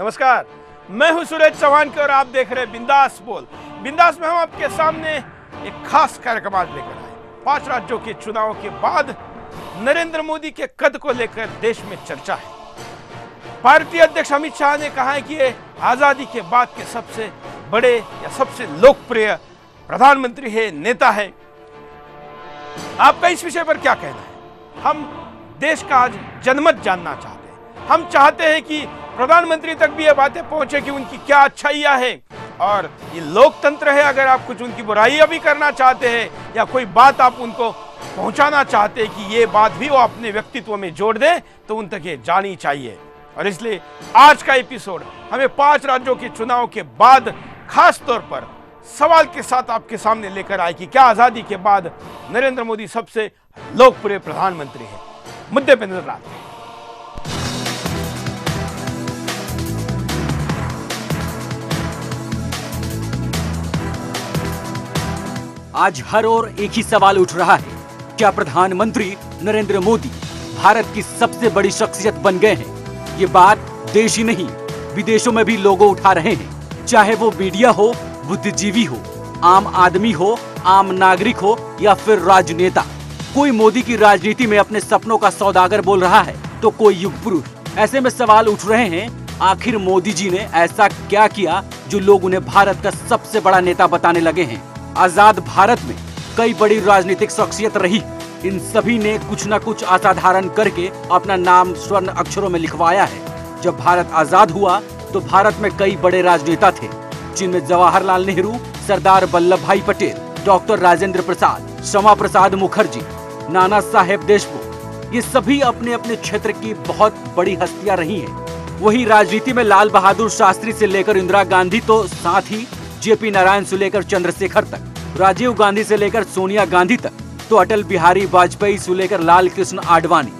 नमस्कार, मैं हूं सुरेश चौहान और आप देख रहे हैं बिंदास बोल। बिंदास में हम आपके सामने एक खास कार्यक्रम आज लेकर आए। 5 राज्यों के चुनाव के बाद नरेंद्र मोदी के कद को लेकर देश में चर्चा है। पार्टी अध्यक्ष अमित शाह ने कहा है कि ये आजादी के बाद के सबसे बड़े या सबसे लोकप्रिय प्रधानमंत्री है, नेता है। आपका इस विषय पर क्या कहना है? हम देश का आज जनमत जानना चाहते हैं। हम चाहते हैं कि प्रधानमंत्री तक भी ये बातें पहुंचे कि उनकी क्या अच्छाइयां हैं, और ये लोकतंत्र है। अगर आप कुछ उनकी बुराइयां भी करना चाहते हैं या कोई बात आप उनको पहुंचाना चाहते हैं कि ये बात भी वो अपने व्यक्तित्व में जोड़ दें, तो उन तक ये जानी चाहिए। और इसलिए आज का एपिसोड हमें 5 राज्यों के चुनाव के बाद खास तौर पर सवाल के साथ आपके सामने लेकर आए कि क्या आजादी के बाद नरेंद्र मोदी सबसे लोकप्रिय प्रधानमंत्री है। मुद्दे पर नजर डालते हैं। आज हर ओर एक ही सवाल उठ रहा है, क्या प्रधानमंत्री नरेंद्र मोदी भारत की सबसे बड़ी शख्सियत बन गए हैं? ये बात देश ही नहीं, विदेशों में भी लोग उठा रहे हैं। चाहे वो मीडिया हो, बुद्धिजीवी हो, आम आदमी हो, आम नागरिक हो या फिर राजनेता, कोई मोदी की राजनीति में अपने सपनों का सौदागर बोल रहा है तो कोई युग पुरुष। ऐसे में सवाल उठ रहे हैं, आखिर मोदी जी ने ऐसा क्या किया जो लोग उन्हें भारत का सबसे बड़ा नेता बताने लगे हैं? आजाद भारत में कई बड़ी राजनीतिक शख्सियत रही, इन सभी ने कुछ न कुछ असाधारण करके अपना नाम स्वर्ण अक्षरों में लिखवाया है। जब भारत आजाद हुआ तो भारत में कई बड़े राजनेता थे, जिनमें जवाहरलाल नेहरू, सरदार वल्लभ भाई पटेल, डॉक्टर राजेंद्र प्रसाद, श्यामा प्रसाद मुखर्जी, नाना साहेब देशमुख, ये सभी अपने अपने क्षेत्र की बहुत बड़ी हस्तियां रही हैं। वही राजनीति में लाल बहादुर शास्त्री से लेकर इंदिरा गांधी, तो साथ ही जेपी नारायण से लेकर चंद्रशेखर तक, राजीव गांधी से लेकर सोनिया गांधी तक, तो अटल बिहारी वाजपेयी से लेकर लाल कृष्ण आडवाणी।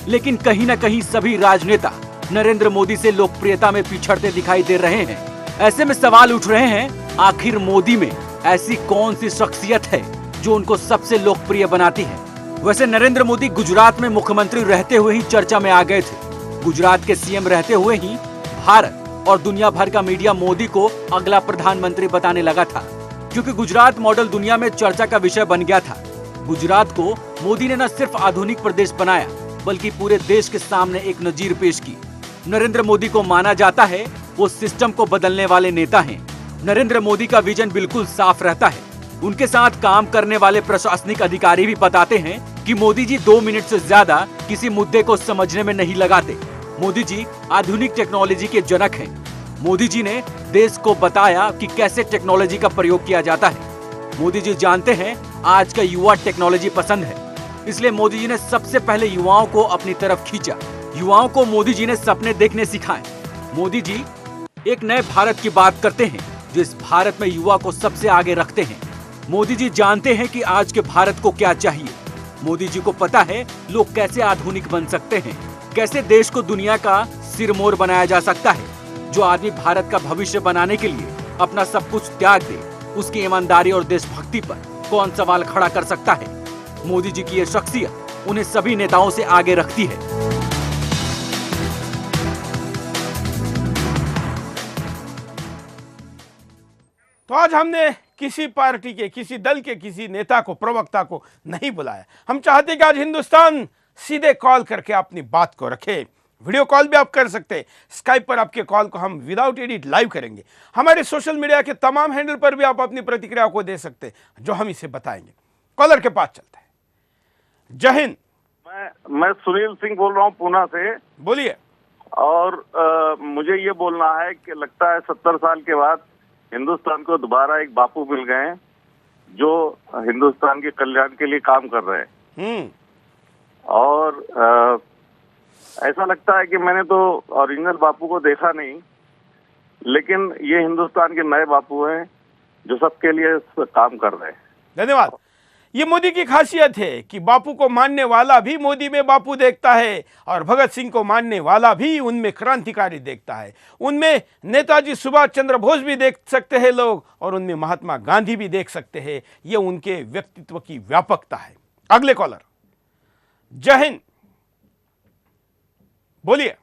लेकिन कहीं न कहीं सभी राजनेता नरेंद्र मोदी से लोकप्रियता में पिछड़ते दिखाई दे रहे हैं। ऐसे में सवाल उठ रहे हैं, आखिर मोदी में ऐसी कौन सी शख्सियत है जो उनको सबसे लोकप्रिय बनाती है? वैसे नरेंद्र मोदी गुजरात में मुख्यमंत्री रहते हुए ही चर्चा में आ गए थे। गुजरात के सीएम रहते हुए ही भारत और दुनिया भर का मीडिया मोदी को अगला प्रधानमंत्री बताने लगा था, क्योंकि गुजरात मॉडल दुनिया में चर्चा का विषय बन गया था। गुजरात को मोदी ने न सिर्फ आधुनिक प्रदेश बनाया, बल्कि पूरे देश के सामने एक नजीर पेश की। नरेंद्र मोदी को माना जाता है वो सिस्टम को बदलने वाले नेता हैं। नरेंद्र मोदी का विजन बिल्कुल साफ रहता है। उनके साथ काम करने वाले प्रशासनिक अधिकारी भी बताते हैं कि मोदी जी 2 मिनट से ज्यादा किसी मुद्दे को समझने में नहीं लगाते। मोदी जी आधुनिक टेक्नोलॉजी के जनक हैं। मोदी जी ने देश को बताया कि कैसे टेक्नोलॉजी का प्रयोग किया जाता है। मोदी जी जानते हैं आज का युवा टेक्नोलॉजी पसंद है, इसलिए मोदी जी ने सबसे पहले युवाओं को अपनी तरफ खींचा। युवाओं को मोदी जी ने सपने देखने सिखाए। मोदी जी एक नए भारत की बात करते हैं, जो इस भारत में युवा को सबसे आगे रखते हैं। मोदी जी जानते हैं कि आज के भारत को क्या चाहिए। मोदी जी को पता है लोग कैसे आधुनिक बन सकते हैं, कैसे देश को दुनिया का सिरमौर बनाया जा सकता है। जो आदमी भारत का भविष्य बनाने के लिए अपना सब कुछ त्याग दे, उसकी ईमानदारी और देशभक्ति पर कौन सवाल खड़ा कर सकता है? मोदी जी की ये शख्सियत उन्हें सभी नेताओं से आगे रखती है। तो आज हमने किसी पार्टी के, किसी दल के, किसी नेता को, प्रवक्ता को नहीं बुलाया। हम चाहते कि आज हिंदुस्तान सीधे कॉल करके अपनी बात को रखे। वीडियो कॉल भी आप कर सकते हैं। स्काइप पर आपके कॉल को हम विदाउट एडिट लाइव करेंगे। हमारे सोशल मीडिया के तमाम हैंडल पर भी आप अपनी प्रतिक्रिया को दे सकते हैं, जो हम इसे बताएंगे। कॉलर के पास चलते हैं। जय हिंद। मैं सुनील सिंह बोल रहा हूँ पूना से। बोलिए। और मुझे ये बोलना है कि लगता है 70 साल के बाद हिंदुस्तान को दोबारा एक बापू मिल गए हैं, जो हिंदुस्तान के कल्याण के लिए काम कर रहे हैं। और ऐसा लगता है कि मैंने तो ओरिजिनल बापू को देखा नहीं, लेकिन ये हिंदुस्तान के नए बापू हैं जो सबके लिए काम कर रहे हैं। धन्यवाद। ये मोदी की खासियत है कि बापू को मानने वाला भी मोदी में बापू देखता है, और भगत सिंह को मानने वाला भी उनमें क्रांतिकारी देखता है। उनमें नेताजी सुभाष चंद्र बोस भी देख सकते हैं लोग, और उनमें महात्मा गांधी भी देख सकते हैं। ये उनके व्यक्तित्व की व्यापकता है। अगले कॉलर। जय हिंद। बोलिए।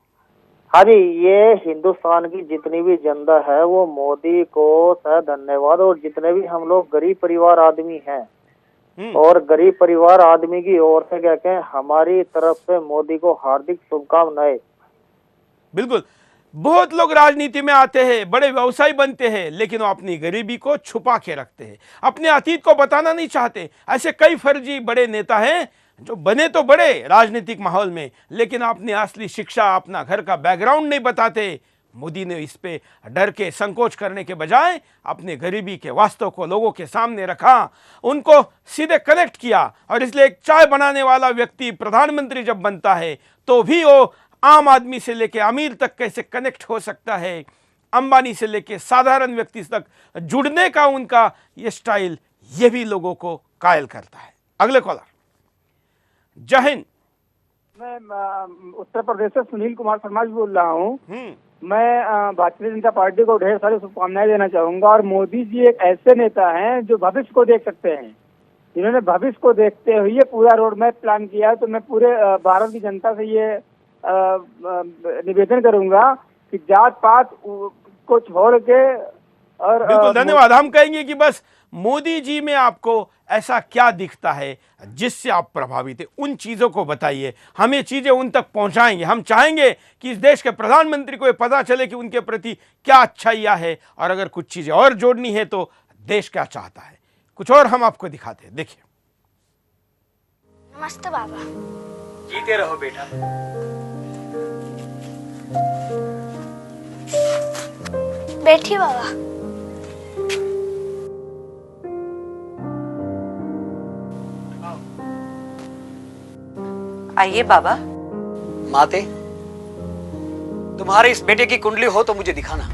हाँ जी, ये हिंदुस्तान की जितनी भी जनता है वो मोदी को सह धन्यवाद। और जितने भी हम लोग गरीब परिवार आदमी हैं और गरीब परिवार आदमी की ओर से कहते हैं हमारी तरफ से मोदी को हार्दिक शुभकामनाएं। बिल्कुल, बहुत लोग राजनीति में आते हैं, बड़े व्यवसायी बनते हैं, लेकिन वो अपनी गरीबी को छुपा के रखते हैं, अपने अतीत को बताना नहीं चाहते। ऐसे कई फर्जी बड़े नेता हैं जो बने तो बड़े राजनीतिक माहौल में, लेकिन अपनी असली शिक्षा, अपना घर का बैकग्राउंड नहीं बताते। मोदी ने इस पे डर के, संकोच करने के बजाय अपने गरीबी के वास्तव को लोगों के सामने रखा, उनको सीधे कनेक्ट किया। और इसलिए एक चाय बनाने वाला व्यक्ति प्रधानमंत्री जब बनता है तो भी वो आम आदमी से लेके अमीर तक कैसे कनेक्ट हो सकता है, अंबानी से लेके साधारण व्यक्ति तक जुड़ने का उनका ये स्टाइल, ये भी लोगों को कायल करता है। अगले कॉलर। जय हिंद। मैं उत्तर प्रदेश से सुनील कुमार शर्मा जी बोल रहा हूँ। मैं भारतीय जनता पार्टी को ढेर सारी शुभकामनाएं देना चाहूंगा। और मोदी जी एक ऐसे नेता हैं जो भविष्य को देख सकते हैं, जिन्होंने भविष्य को देखते हुए पूरा रोड मैप प्लान किया है। तो मैं पूरे भारत की जनता से ये निवेदन करूंगा कि जात पात को छोड़ के और बिल्कुल धन्यवाद। हम कहेंगे कि बस मोदी जी में आपको ऐसा क्या दिखता है जिससे आप प्रभावित हैं, उन चीज़ों को बताइए, हम ये चीज़ें उन तक पहुंचाएंगे। हम चाहेंगे कि इस देश के प्रधानमंत्री को ये पता चले कि उनके प्रति क्या अच्छाइयाँ है, और अगर कुछ चीज़ें और जोड़नी है तो देश क्या चाहता है। कुछ और हम आपको दिखाते हैं, देखिए। नमस्ते बाबा। जीते रहो बेटा। बैठिए बाबा। आइए बाबा। माते, तुम्हारे इस बेटे की कुंडली हो तो मुझे दिखाना।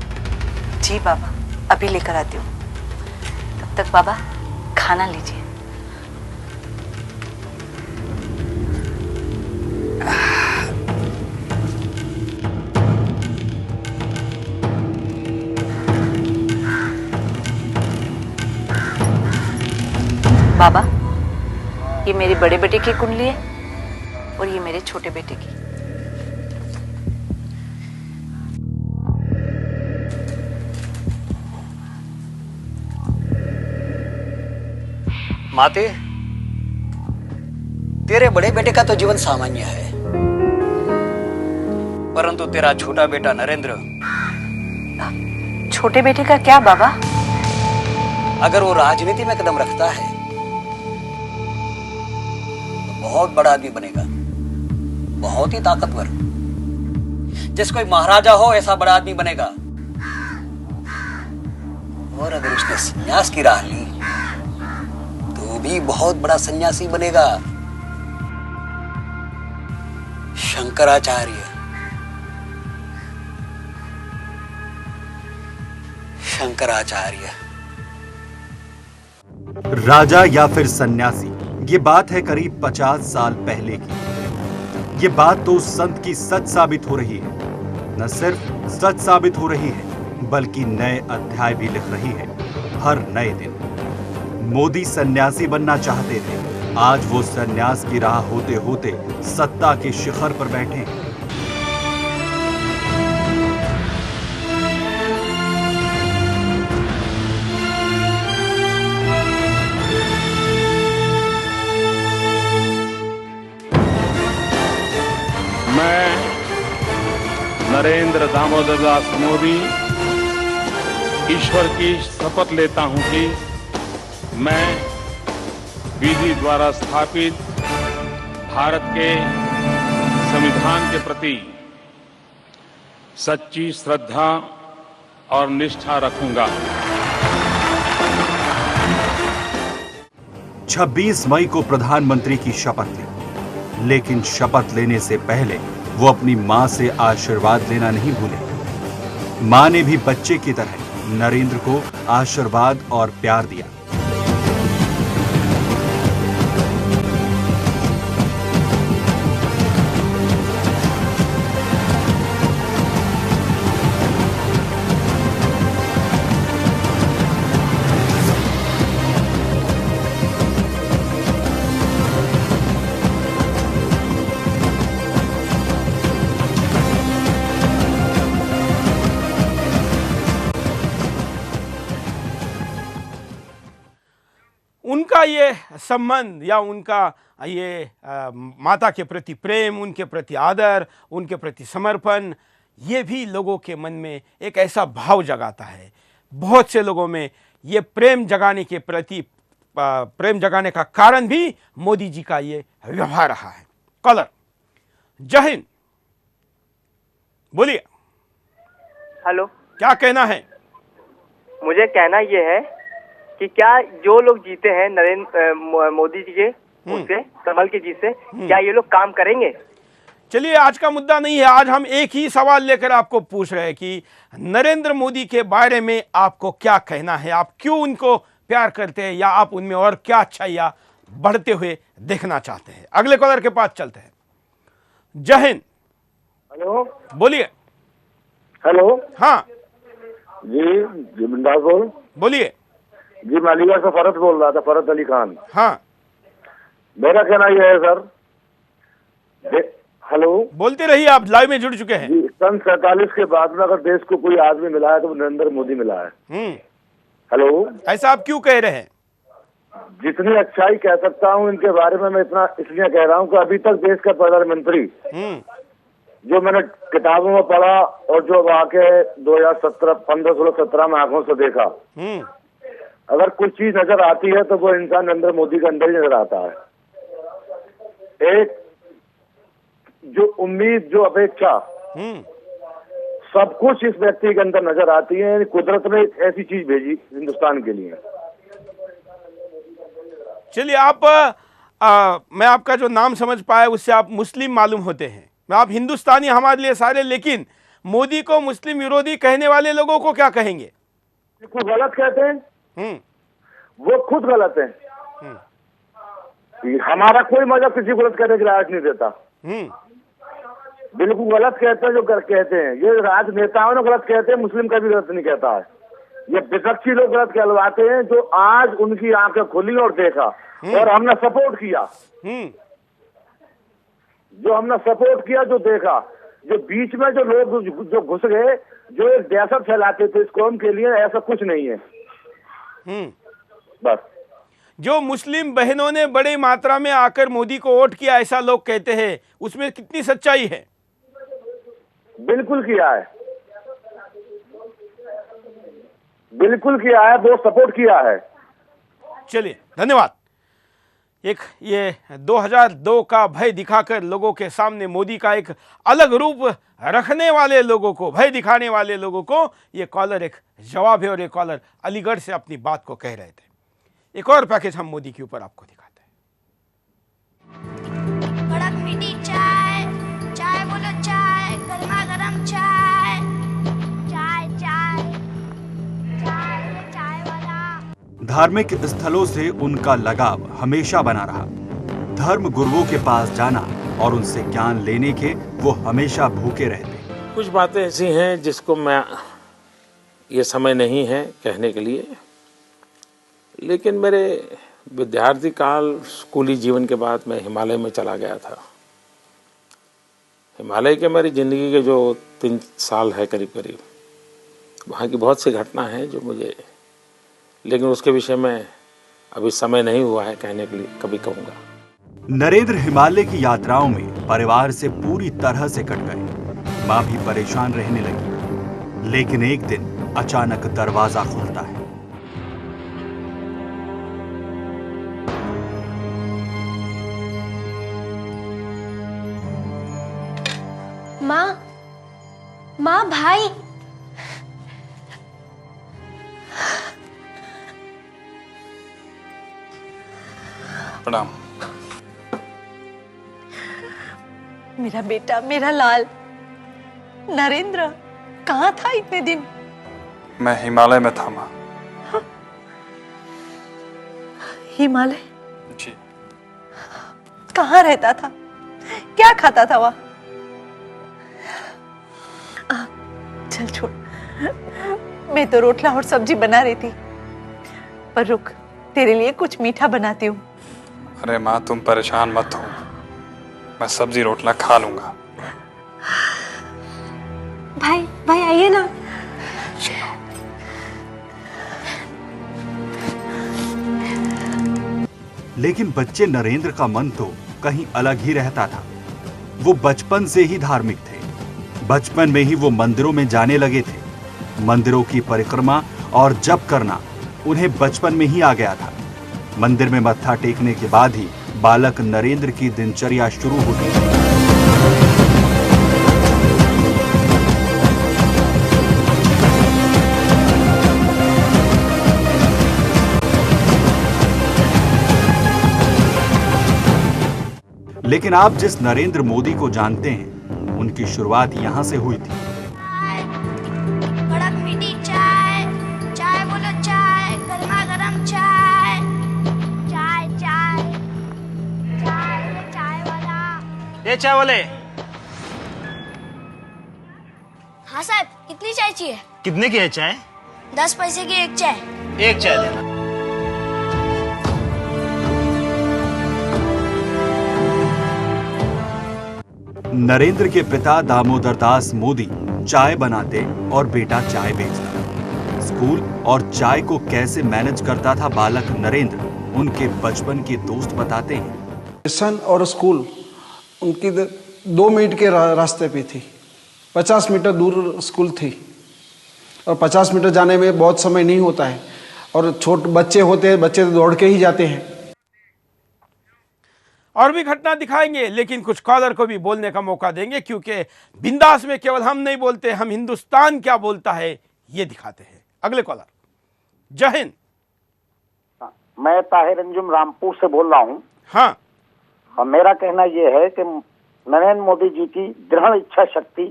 जी बाबा, अभी लेकर आती हूँ। तब तक बाबा खाना लीजिए। बाबा, ये मेरे बड़े बेटे की कुंडली है और ये मेरे छोटे बेटे की। माते, तेरे बड़े बेटे का तो जीवन सामान्य है, परंतु तेरा छोटा बेटा नरेंद्र। छोटे बेटे का क्या बाबा? अगर वो राजनीति में कदम रखता है तो बहुत बड़ा आदमी बनेगा, बहुत ही ताकतवर। जैसे कोई महाराजा हो ऐसा बड़ा आदमी बनेगा। और अगर उसने संन्यास की राह ली तो भी बहुत बड़ा सन्यासी बनेगा। शंकराचार्य, शंकराचार्य। राजा या फिर सन्यासी, ये बात है करीब 50 साल पहले की। ये बात तो उस संत की सच साबित हो रही है। न सिर्फ सच साबित हो रही है बल्कि नए अध्याय भी लिख रही है हर नए दिन। मोदी सन्यासी बनना चाहते थे, आज वो सन्यास की राह होते होते सत्ता के शिखर पर बैठे हैं। मैं नरेंद्र दामोदर दास मोदी ईश्वर की शपथ लेता हूं कि मैं विधि द्वारा स्थापित भारत के संविधान के प्रति सच्ची श्रद्धा और निष्ठा रखूंगा। 26 मई को प्रधानमंत्री की शपथ ली, लेकिन शपथ लेने से पहले वो अपनी मां से आशीर्वाद लेना नहीं भूले। मां ने भी बच्चे की तरह नरेंद्र को आशीर्वाद और प्यार दिया। उनका ये संबंध या उनका ये माता के प्रति प्रेम, उनके प्रति आदर, उनके प्रति समर्पण, ये भी लोगों के मन में एक ऐसा भाव जगाता है। बहुत से लोगों में ये प्रेम जगाने के प्रति प्रेम जगाने का कारण भी मोदी जी का ये व्यवहार रहा है। कॉलर, जय हिंद, बोलिए। हेलो, क्या कहना है? मुझे कहना ये है कि क्या जो लोग जीते हैं नरेंद्र मोदी जी के उससे, कमल की जीत से, क्या ये लोग काम करेंगे? चलिए, आज का मुद्दा नहीं है। आज हम एक ही सवाल लेकर आपको पूछ रहे हैं कि नरेंद्र मोदी के बारे में आपको क्या कहना है, आप क्यों उनको प्यार करते हैं, या आप उनमें और क्या अच्छाइयाँ बढ़ते हुए देखना चाहते हैं। अगले कॉलर के पास चलते हैं। जय हिंद। हेलो, बोलिए। हेलो, हाँ जी बिंदास बोल। बोलिए जी, मालिया से फरत बोल रहा था, फरत अली खान। हाँ, मेरा कहना यह है सर, हेलो, बोलते रहिए, आप लाइव में जुड़ चुके हैं। जी, सन 47 के बाद में अगर देश को कोई आदमी मिला है तो वो नरेंद्र मोदी मिला है। हेलो, ऐसा आप क्यों कह रहे हैं? जितनी अच्छाई कह सकता हूँ इनके बारे में मैं इतना इसलिए कह रहा हूँ कि अभी तक देश का प्रधानमंत्री जो मैंने किताबों में पढ़ा और जो आके 2017, 15, 16, 17 में आंखों से देखा, अगर कुछ चीज नजर आती है तो वो इंसान नरेंद्र मोदी के अंदर ही नजर आता है। एक जो उम्मीद, जो अपेक्षा, सब कुछ इस व्यक्ति के अंदर नजर आती है। कुदरत ने एक ऐसी चीज भेजी हिंदुस्तान के लिए। चलिए, मैं आपका जो नाम समझ पाया उससे आप मुस्लिम मालूम होते हैं। आप हिंदुस्तानी हमारे लिए सारे, लेकिन मोदी को मुस्लिम विरोधी कहने वाले लोगों को क्या कहेंगे? कुछ गलत कहते हैं, वो खुद गलत है। हमारा कोई मजहब किसी को गलत कहने की राज नहीं देता। बिल्कुल गलत कहते हैं जो कहते हैं। ये राजनेताओं ने गलत कहते हैं, मुस्लिम कभी गलत नहीं कहता है। ये विपक्षी लोग गलत कहलवाते हैं, जो आज उनकी आंखें खुली और देखा और हमने सपोर्ट किया। जो हमने सपोर्ट किया, जो देखा, जो बीच में जो लोग जो घुस गए, जो एक दहशत फैलाते थे इस कौम के लिए, ऐसा कुछ नहीं है। बस जो मुस्लिम बहनों ने बड़ी मात्रा में आकर मोदी को वोट किया, ऐसा लोग कहते हैं, उसमें कितनी सच्चाई है? बिल्कुल किया है, बिल्कुल किया है, वो सपोर्ट किया है। चलिए, धन्यवाद। एक ये 2002 का भय दिखाकर लोगों के सामने मोदी का एक अलग रूप रखने वाले लोगों को, भय दिखाने वाले लोगों को ये कॉलर एक जवाब है। और ये कॉलर अलीगढ़ से अपनी बात को कह रहे थे। एक और पैकेज हम मोदी के ऊपर आपको दिखाते हैं। बड़ा मीठी चाय, चाय बोलो चाय, गर्मा गर्म चाय, चाय चाय चाय चाय वाला। धार्मिक स्थलों से उनका लगाव हमेशा बना रहा। धर्म गुरुओं के पास जाना और उनसे ज्ञान लेने के वो हमेशा भूखे रहते। कुछ बातें ऐसी हैं जिसको मैं, ये समय नहीं है कहने के लिए, लेकिन मेरे विद्यार्थी काल, स्कूली जीवन के बाद मैं हिमालय में चला गया था। हिमालय के मेरी ज़िंदगी के जो 3 साल है करीब करीब, वहाँ की बहुत सी घटना है जो मुझे, लेकिन उसके विषय में अभी समय नहीं हुआ है कहने के लिए, कभी कहूँगा। नरेंद्र हिमालय की यात्राओं में परिवार से पूरी तरह से कट गए। माँ भी परेशान रहने लगी। लेकिन एक दिन अचानक दरवाजा खुलता है। माँ, माँ, भाई। प्रणाम। मेरा बेटा, मेरा लाल नरेंद्र, कहाँ था इतने दिन? मैं हिमालय में था माँ। हिमालय? जी। कहाँ रहता था? क्या खाता था वहाँ? चल छोड़, मैं तो रोटला और सब्जी बना रही थी, पर रुक, तेरे लिए कुछ मीठा बनाती हूँ। अरे माँ, तुम परेशान मत हो, मैं सब्जी रोटला खा लूंगा। भाई, भाई आइए ना। लेकिन बच्चे नरेंद्र का मन तो कहीं अलग ही रहता था। वो बचपन से ही धार्मिक थे। बचपन में ही वो मंदिरों में जाने लगे थे। मंदिरों की परिक्रमा और जप करना उन्हें बचपन में ही आ गया था। मंदिर में मत्था टेकने के बाद ही बालक नरेंद्र की दिनचर्या शुरू होती है। लेकिन आप जिस नरेंद्र मोदी को जानते हैं, उनकी शुरुआत यहां से हुई थी। कड़क मीठी चाय, चाय बोलो चाय, गर्मा गर्म चाय, चाय चाय, चाय चाय वाला। ये चाय वाले। हाँ साहब, कितनी चाय चाहिए? कितने की है चाय? 10 पैसे की एक चाय। एक चाय देना। नरेंद्र के पिता दामोदर दास मोदी चाय बनाते और बेटा चाय बेचता। स्कूल और चाय को कैसे मैनेज करता था बालक नरेंद्र, उनके बचपन के दोस्त बताते हैं। स्टेशन और स्कूल उनकी 2 मिनट के रास्ते पे थी। 50 मीटर दूर स्कूल थी और 50 मीटर जाने में बहुत समय नहीं होता है और छोटे बच्चे होते हैं, बच्चे तो दौड़ के ही जाते हैं। और भी घटना दिखाएंगे, लेकिन कुछ कॉलर को भी बोलने का मौका देंगे, क्योंकि बिंदास में केवल हम नहीं बोलते, हम हिंदुस्तान क्या बोलता है ये दिखाते हैं। अगले कॉलर। जय हिंद। मैं ताहिर अंजुम रामपुर से बोल रहा हूँ। हाँ। और मेरा कहना यह है कि नरेंद्र मोदी जी की दृढ़ इच्छा शक्ति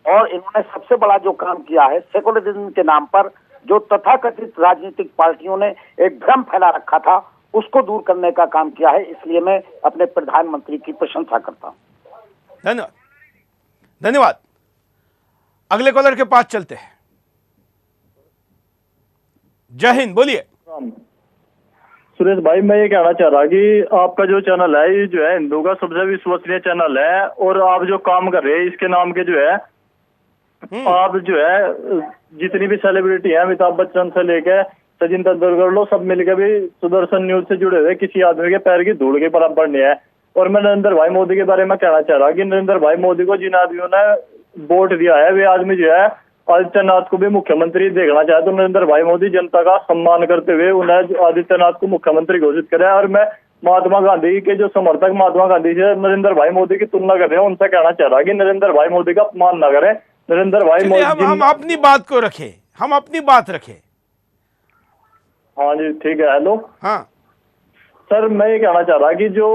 और इन्होंने सबसे बड़ा जो काम किया है, सेकुलरिज्म के नाम पर जो तथाकथित राजनीतिक पार्टियों ने एक भ्रम फैला रखा था, उसको दूर करने का काम किया है। इसलिए मैं अपने प्रधानमंत्री की प्रशंसा करता हूं। धन्यवाद, धन्यवाद। अगले कॉलर के पास चलते हैं। जय हिंद, बोलिए। सुरेश भाई, मैं ये कहना चाह रहा कि आपका जो चैनल है, ये जो है हिंदू का सबसे विश्वसनीय चैनल है, और आप जो काम कर रहे हैं इसके नाम के जो है आप जो है जितनी भी सेलिब्रिटी है, अमिताभ बच्चन से लेके सचिन तेंदुलकर, लोग सब मिलकर भी सुदर्शन न्यूज से जुड़े हुए, किसी आदमी के पैर की धूल के बराबर नहीं है। और मैं नरेंद्र भाई मोदी के बारे में कहना चाह रहा कि नरेंद्र भाई मोदी को जिन आदमियों ने वोट दिया है, वे आदमी जो है आदित्यनाथ को भी मुख्यमंत्री देखना चाहे तो नरेंद्र भाई मोदी जनता का सम्मान करते हुए उन्हें आदित्यनाथ को मुख्यमंत्री घोषित करे। और मैं महात्मा गांधी के जो समर्थक महात्मा गांधी से नरेंद्र भाई मोदी की तुलना कर रहे हैं, उनसे कहना चाह रहा कि नरेंद्र भाई मोदी का अपमान न करें। नरेंद्र भाई मोदी हम अपनी बात को रखें, हम अपनी बात रखें। हाँ जी, ठीक है। हेलो। हाँ सर, मैं ये कहना चाह रहा कि जो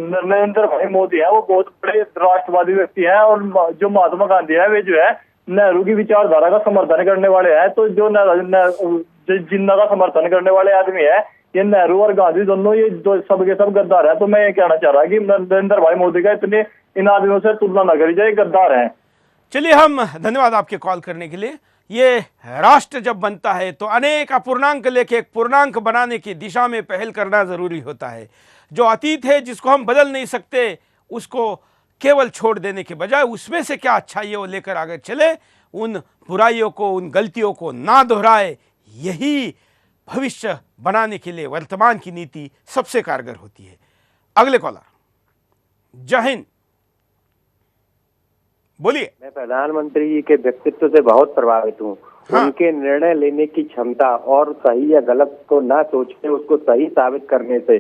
नरेंद्र भाई मोदी है वो बहुत बड़े राष्ट्रवादी व्यक्ति हैं, और जो महात्मा गांधी है वे जो है नेहरू की विचारधारा का समर्थन करने वाले हैं। तो जो जिन्ना का समर्थन करने वाले आदमी है, ये नेहरू और गांधी दोनों, ये सब के सब गद्दार है। तो मैं ये कहना चाह रहा कि नरेंद्र भाई मोदी का इतने इन आदमियों से तुलना न करी जाए, गद्दार है। चलिए, हम धन्यवाद आपके कॉल करने के लिए। ये राष्ट्र जब बनता है तो अनेक अपूर्णांक लेके एक पूर्णांक बनाने की दिशा में पहल करना जरूरी होता है। जो अतीत है, जिसको हम बदल नहीं सकते, उसको केवल छोड़ देने के बजाय उसमें से क्या अच्छाई है वो लेकर आगे चले, उन बुराइयों को, उन गलतियों को ना दोहराए। यही भविष्य बनाने के लिए वर्तमान की नीति सबसे कारगर होती है। अगले कॉलर। जय हिंद, बोलिए। मैं प्रधानमंत्री जी के व्यक्तित्व से बहुत प्रभावित हूँ। हाँ। उनके निर्णय लेने की क्षमता और सही या गलत को ना सोच के उसको सही साबित करने से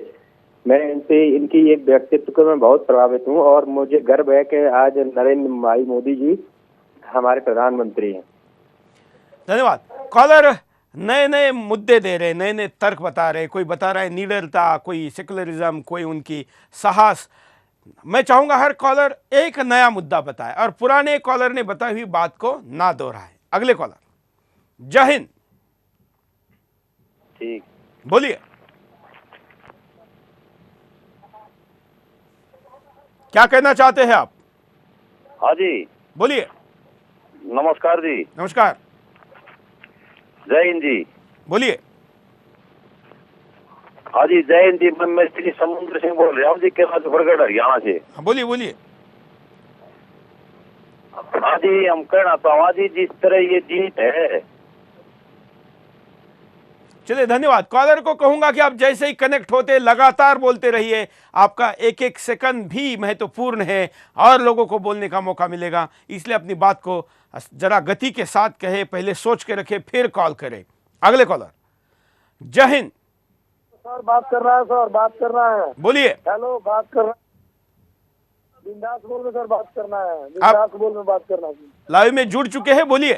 मैं इनकी एक व्यक्तित्व को मैं बहुत प्रभावित हूँ, और मुझे गर्व है कि आज नरेंद्र भाई मोदी जी हमारे प्रधानमंत्री हैं। धन्यवाद। कॉलर नए नए मुद्दे दे रहे, नए नए तर्क बता रहे। कोई बता रहा है निडरता, कोई सेकुलरिज्म, कोई उनकी साहस। मैं चाहूंगा हर कॉलर एक नया मुद्दा बताए और पुराने कॉलर ने बताई हुई बात को ना दोहराए। अगले कॉलर। जय हिंद। ठीक, बोलिए। क्या कहना चाहते हैं आप? हाँ जी, बोलिए। नमस्कार जी। नमस्कार। जय हिंद जी। बोलिए। हाँ जी, जय हिंद जी। मैं श्री समुद्र सिंह बोल रहा हूँ जी, के राजगढ़ हरियाणा से। बोलिए बोलिए। हाँ जी, हम कहना तो हाँ जी, जिस तरह ये जीत है, चलिए धन्यवाद। कॉलर को कहूंगा कि आप जैसे ही कनेक्ट होते लगातार बोलते रहिए, आपका एक एक सेकंड भी महत्वपूर्ण है और लोगों को बोलने का मौका मिलेगा, इसलिए अपनी बात को जरा गति के साथ कहे, पहले सोच के रखे फिर कॉल करें। अगले कॉलर, जय हिंद सर। बात कर रहा है सर, बात कर रहा है। बोलिए। हेलो, बात कर रहा है। बिंदास बोल में सर बात करना है, बिंदास बोल में बात करना है। लाइव में जुड़ चुके हैं, बोलिए।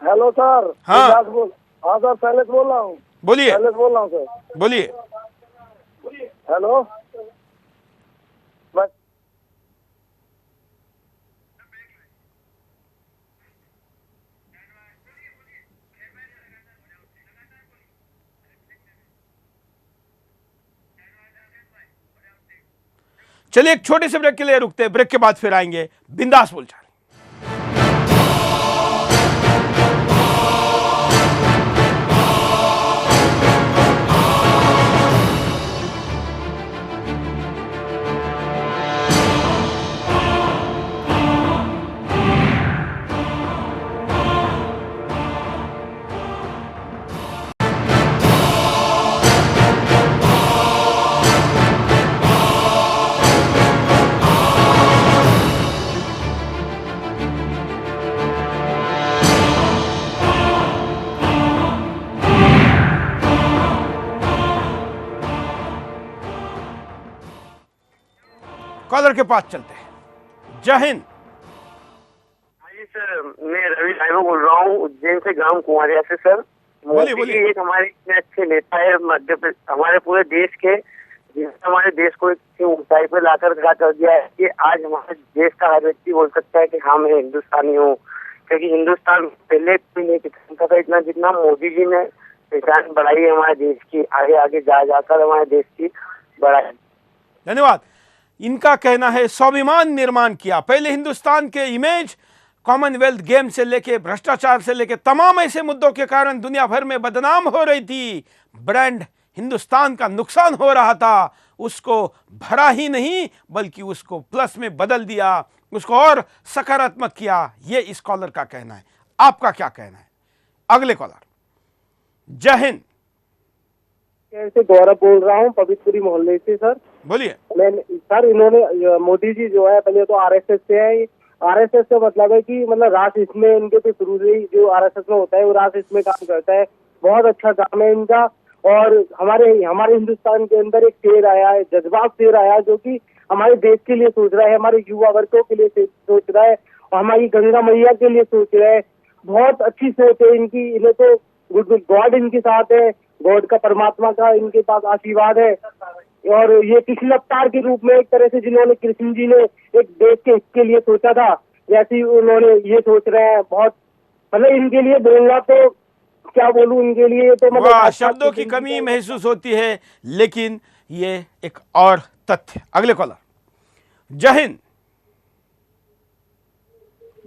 Hello sir. हाँ। बिंदास बोल। हाँ सर, शैलेश बोल रहा हूँ। बोलिए। शैलेश बोल रहा हूँ सर। बोलिए। हेलो। चलिए एक छोटे से ब्रेक के लिए रुकते हैं, ब्रेक के बाद फिर आएंगे बिंदास बोलचाल। कॉलर के पास चलते हैं। जय हिंद। सर, मैं रवि लाइवा बोल रहा हूँ, उज्जैन से, गांव कुमारिया से। सर, बोलिए। एक हमारे इतने अच्छे नेता है मध्य प्रदेश, हमारे पूरे देश के, जिसने हमारे देश को इतनी ऊंचाई पर लाकर खड़ा कर दिया है कि आज हमारे देश का हर व्यक्ति बोल सकता है कि हाँ मैं हिंदुस्तानी हूँ। क्योंकि हिंदुस्तान पहले भी नहीं पहचानता था इतना जितना मोदी जी ने पहचान बढ़ाई है हमारे देश की, आगे आगे जा जाकर हमारे देश की बढ़ाई। धन्यवाद। इनका कहना है स्वाभिमान निर्माण किया। पहले हिंदुस्तान के इमेज कॉमनवेल्थ गेम से लेके भ्रष्टाचार से लेके तमाम ऐसे मुद्दों के कारण दुनिया भर में बदनाम हो रही थी, ब्रांड हिंदुस्तान का नुकसान हो रहा था, उसको भरा ही नहीं बल्कि उसको प्लस में बदल दिया, उसको और सकारात्मक किया। ये इस कॉलर का कहना है। आपका क्या कहना है? अगले कॉलर, जय हिंद। से गौरव बोल रहा हूँ, पवित्रपुरी मोहल्ले से। सर बोलिए। सर, इन्होंने मोदी जी जो है पहले तो आरएसएस से है। आरएसएस का मतलब है कि मतलब रास इसमें इनके तो शुरू से ही जो आरएसएस में होता है वो रास इसमें काम करता है। बहुत अच्छा काम है इनका। और हमारे हिंदुस्तान के अंदर एक शेर आया है, जज्बात शेर आया, जो कि हमारे देश के लिए सोच रहा है, हमारे युवा वर्गों के लिए सोच रहा है और हमारी गंगा मैया के लिए सोच रहा है। बहुत अच्छी सोच है इनकी। इन्हें तो गॉड इनके साथ है, गॉड का, परमात्मा का इनके पास आशीर्वाद है। और ये कृष्ण अवतार के रूप में एक तरह से जिन्होंने कृष्ण जी ने एक देश के हित के लिए सोचा था, जैसे उन्होंने ये सोच रहे हैं। बहुत मतलब इनके लिए बोलना तो क्या बोलूं, इनके लिए तो मतलब शब्दों की कमी महसूस होती है, लेकिन ये एक और तथ्य। अगले कॉलर, जय हिंद।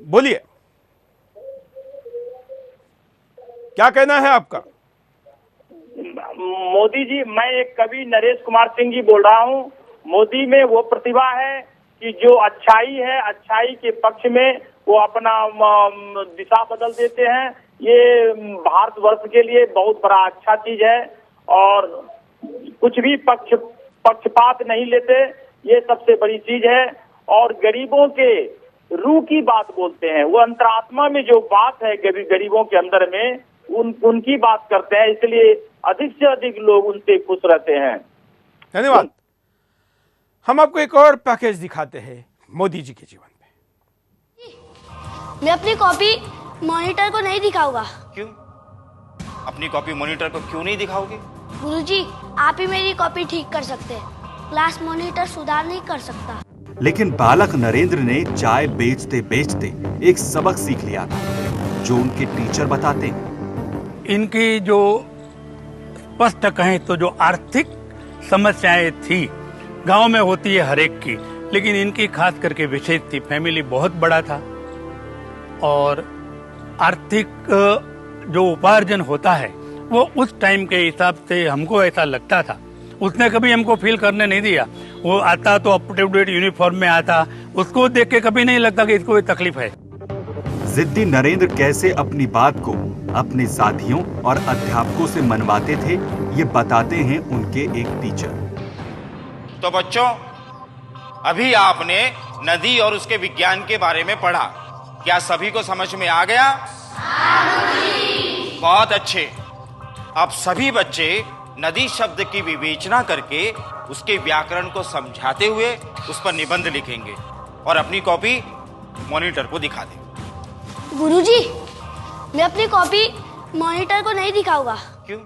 बोलिए, क्या कहना है आपका? मोदी जी, मैं एक कवि नरेश कुमार सिंह जी बोल रहा हूँ। मोदी में वो प्रतिभा है कि जो अच्छाई है, अच्छाई के पक्ष में वो अपना दिशा बदल देते हैं। ये भारतवर्ष के लिए बहुत बड़ा अच्छा चीज है और कुछ भी पक्षपात नहीं लेते, ये सबसे बड़ी चीज है। और गरीबों के रूह की बात बोलते हैं, वो अंतरात्मा में जो बात है गरीबों के अंदर में उनकी बात करते हैं, इसलिए अधिक से अधिक लोग उनसे खुश रहते हैं। धन्यवाद। हम आपको एक और पैकेज दिखाते हैं मोदी जी के जीवन पे। मैं अपनी कॉपी मॉनिटर को नहीं दिखाऊंगा। क्यों? अपनी कॉपी मॉनिटर को क्यों नहीं दिखाओगे? गुरुजी, आप ही मेरी कॉपी ठीक कर सकते हैं, क्लास मॉनिटर सुधार नहीं कर सकता। लेकिन बालक नरेंद्र ने चाय बेचते बेचते एक सबक सीख लिया था, जो उनके टीचर बताते हैं। इनकी जो स्पष्ट कहें तो जो आर्थिक समस्याएं थी, गांव में होती है हर एक की, लेकिन इनकी खास करके विशेष थी। फैमिली बहुत बड़ा था और आर्थिक जो उपार्जन होता है वो उस टाइम के हिसाब से हमको ऐसा लगता था। उसने कभी हमको फील करने नहीं दिया। वो आता तो अप टू डेट यूनिफॉर्म में आता, उसको देख के कभी नहीं लगता कि इसको कोई तकलीफ है। जिद्दी नरेंद्र कैसे अपनी बात को अपने साथियों और अध्यापकों से मनवाते थे, ये बताते हैं उनके एक टीचर। तो बच्चों, अभी आपने नदी और उसके विज्ञान के बारे में पढ़ा। क्या सभी को समझ में आ गया? बहुत अच्छे। अब सभी बच्चे नदी शब्द की विवेचना करके उसके व्याकरण को समझाते हुए उस पर निबंध लिखेंगे और अपनी कॉपी मॉनिटर को दिखा दें। गुरुजी, मैं अपनी कॉपी मॉनिटर को नहीं दिखाऊंगा। क्यों?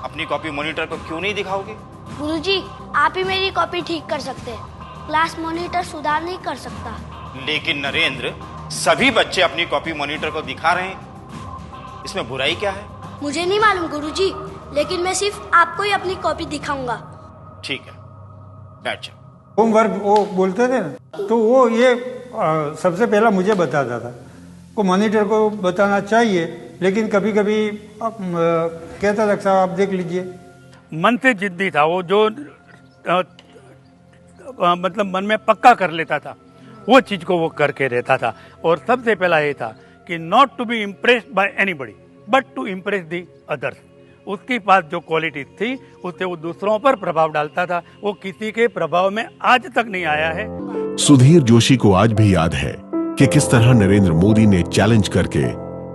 अपनी कॉपी मॉनिटर को क्यों नहीं दिखाओगे? गुरुजी, आप ही मेरी कॉपी ठीक कर सकते हैं, क्लास मॉनिटर सुधार नहीं कर सकता। लेकिन नरेंद्र, सभी बच्चे अपनी कॉपी मॉनिटर को दिखा रहे हैं, इसमें बुराई क्या है? मुझे नहीं मालूम गुरुजी, लेकिन मैं सिर्फ आपको ही अपनी कॉपी दिखाऊंगा। ठीक है, बैठ जाओ। होमवर्क वो बोलते थे ना, तो वो ये सबसे पहला मुझे बताता था को मॉनिटर को बताना चाहिए, लेकिन कभी कभी कहता था साहब आप देख लीजिए। मन से जिद्दी था वो, जो मतलब मन में पक्का कर लेता था, वो चीज को वो करके रहता था। और सबसे पहला ये था कि not to be impressed by anybody but to impress the others. उसके पास जो क्वालिटी थी उससे वो दूसरों पर प्रभाव डालता था, वो किसी के प्रभाव में आज तक नहीं आया है। सुधीर जोशी को आज भी याद है कि किस तरह नरेंद्र मोदी ने चैलेंज करके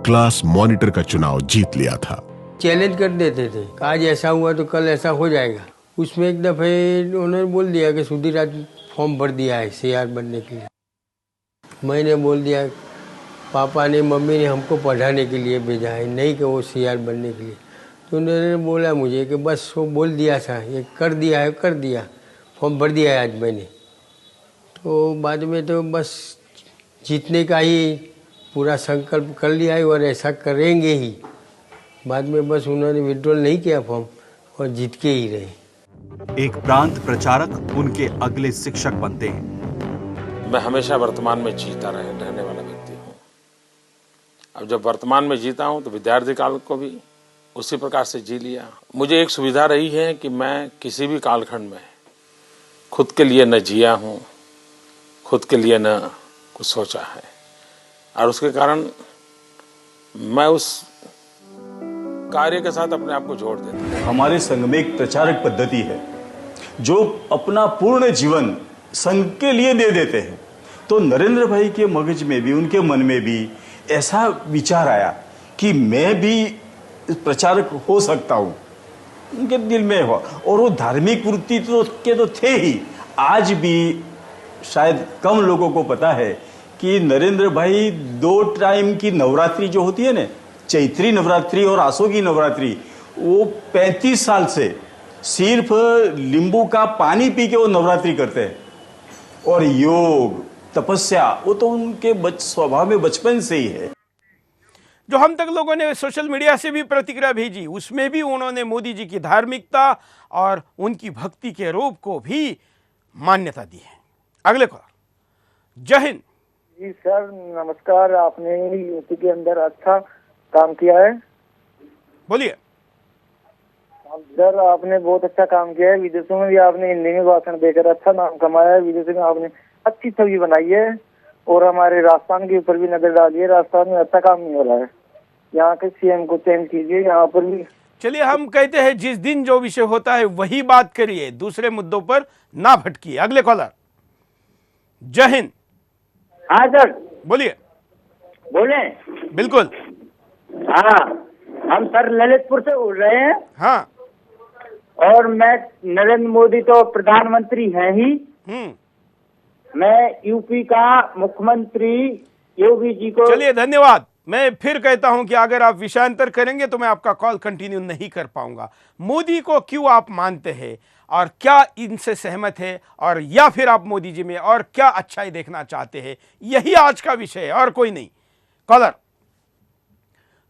क्लास मॉनिटर का चुनाव जीत लिया था। चैलेंज कर देते थे, आज ऐसा हुआ तो कल ऐसा हो जाएगा। उसमें एक दफे उन्होंने बोल दिया कि सुधीर आज फॉर्म भर दिया है सीआर बनने के लिए। मैंने बोल दिया, पापा ने मम्मी ने हमको पढ़ाने के लिए भेजा है, नहीं कि वो सीआर बनने के लिए। तो उन्होंने बोला मुझे कि बस वो बोल दिया था, ये कर दिया है, कर दिया, फॉर्म भर दिया है आज मैंने। तो बाद में तो बस जीतने का ही पूरा संकल्प कर लिया है और ऐसा करेंगे ही। बाद में बस उन्होंने विड्रॉल नहीं किया फॉर्म और जीत के ही रहे। एक प्रांत प्रचारक उनके अगले शिक्षक बनते हैं। मैं हमेशा वर्तमान में जीता रहने वाला व्यक्ति हूँ। अब जब वर्तमान में जीता हूँ तो विद्यार्थी काल को भी उसी प्रकार से जी लिया। मुझे एक सुविधा रही है कि मैं किसी भी कालखंड में खुद के लिए न जिया हूँ, खुद के लिए न कुछ सोचा है, और उसके कारण मैं उस कार्य के साथ अपने आप को जोड़ देता हूँ। हमारे संघ में एक प्रचारक पद्धति है जो अपना पूर्ण जीवन संघ के लिए दे देते हैं। तो नरेंद्र भाई के मगज में भी, उनके मन में भी ऐसा विचार आया कि मैं भी प्रचारक हो सकता हूँ, उनके दिल में हो। और वो धार्मिक वृत्ति तो थे ही। आज भी शायद कम लोगों को पता है कि नरेंद्र भाई 2 टाइम की नवरात्रि जो होती है ना, चैत्री नवरात्रि और आसो की नवरात्रि, वो 35 साल से सिर्फ नींबू का पानी पी के वो नवरात्रि करते हैं। और योग, तपस्या, वो तो उनके स्वभाव में बचपन से ही है। जो हम तक लोगों ने सोशल मीडिया से भी प्रतिक्रिया भेजी, उसमें भी उन्होंने मोदी जी की धार्मिकता और उनकी भक्ति के रूप को भी मान्यता दी है। अगले कॉल। जय हिंद। जी सर, नमस्कार। आपने यूपी के अंदर अच्छा काम किया है। बोलिए सर, आपने बहुत अच्छा काम किया है। विदेशों में भी आपने हिंदी में भाषण देकर अच्छा नाम कमाया है। विदेशों में आपने अच्छी छवि बनाई है और हमारे राजस्थान के ऊपर भी नजर डालिए। राजस्थान में अच्छा काम नहीं हो रहा है, यहाँ के सीएम को चेंज कीजिए, यहाँ पर भी। चलिए, हम कहते हैं जिस दिन जो विषय होता है वही बात करिए, दूसरे मुद्दों पर ना भटकिए। अगले कॉलर। जय हिंद। हाँ सर, बोलिए। बोले? बिल्कुल। हाँ, हम सर ललितपुर से बोल रहे हैं। हाँ। और मैं, नरेंद्र मोदी तो प्रधानमंत्री है ही, मैं यूपी का मुख्यमंत्री योगी जी को। चलिए, धन्यवाद। मैं फिर कहता हूं कि अगर आप विषयांतर करेंगे तो मैं आपका कॉल कंटिन्यू नहीं कर पाऊंगा। मोदी को क्यों आप मानते हैं और क्या इनसे सहमत है, और या फिर आप मोदी जी में और क्या अच्छाई देखना चाहते हैं, यही आज का विषय है और कोई नहीं। कॉलर।